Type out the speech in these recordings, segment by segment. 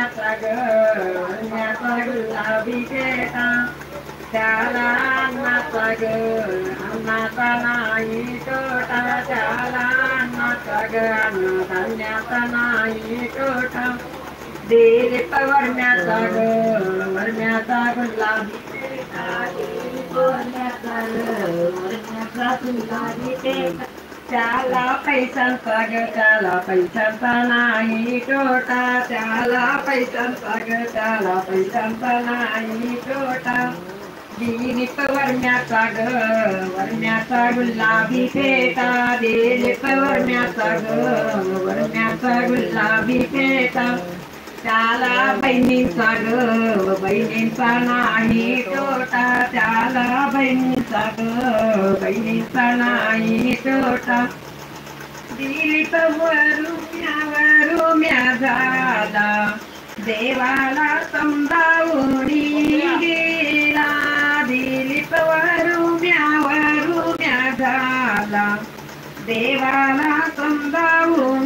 वरण्याचा ग वरण्याचा गुलाबी पेटा त्याला अन्नाचा ग अन्नाचा नाही तोटा त्याला अन्नाचा ग अन्नधान्याचा नाही तोटा दिलीप वरण्याचा ग वरण्याचा गुलाबी पेटा दिलीप वरण्याचा ग वरण्याचा गुलाबी पेटा त्याला पैशांचा ग त्याला पैशांचा नाही तोटा त्याला पैशांचा ग त्याला पैशांचा नाही तोटा दिलीप वरण्याचा ग वरण्याचा गुलाबी पेटा दिलीप वरण्याचा ग वरण्याचा गुलाबी पेटा त्याला बहिणींचा ग बहिणींचा नाही तोटा त्याला बहिणींचा ग बहिणींचा नाही तोटा दिलीप वरुम्या झाला देवाला समजावून गेला दिलीप वरुम्या झाला देवाला समजावून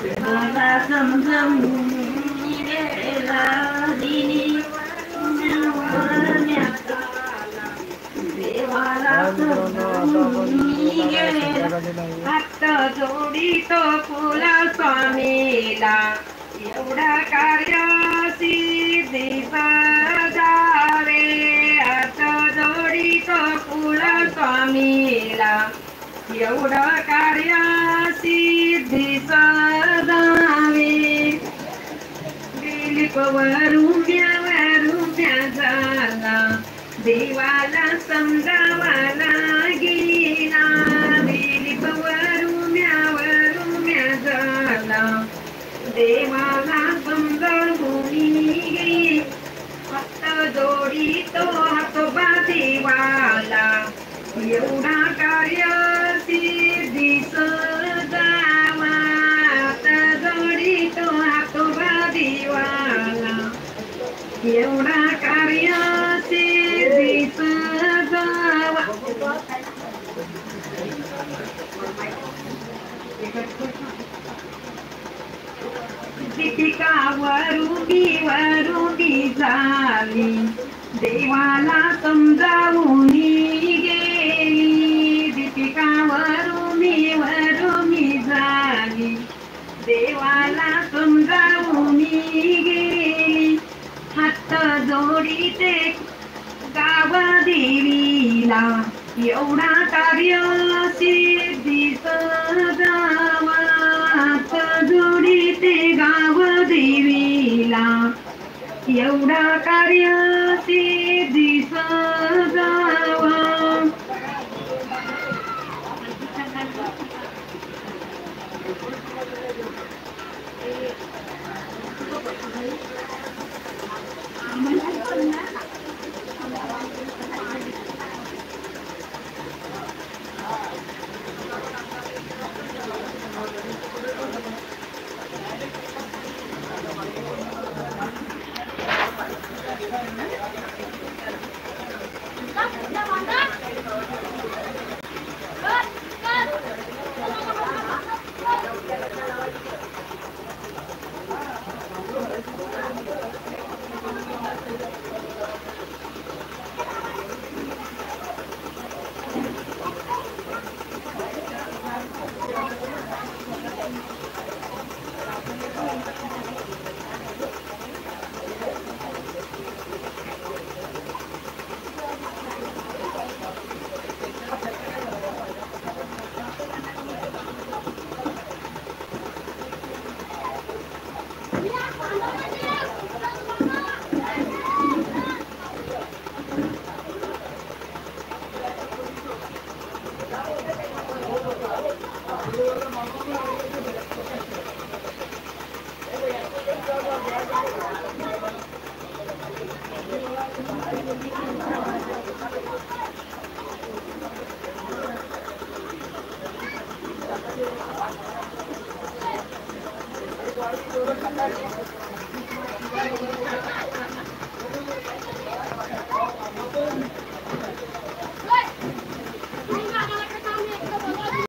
देवाला समजावून गेला देवाला समजावून गेला हात जोडितो फुला स्वामीला एवढा कार्य सिद्धीचा जावे हात जोडितो फुला स्वामीला एवढा कार्य सिद्धीचा जावे दिलीप वरुम्या झाला देवाला समजावाला गेला दिलीप वरुम्या झाला देवाला समजावून गे हात जोडितो हातोबा देवाला एवढा कार्य सिद्धीच जावा हात जोडितो हातोबा देवाला एवढा कार्य सिद्धीच जावा दीपिका वरुडी झाली देवाला समजावून गेली दीपिका वरुमी झाली देवाला समजावून गेली हात जोडीते गाव देवीला एवढा कार्य सिद्धीच जावा हात जोडीते गाव देवीला एवढा कार्य सिद्धीच जावा Thank you.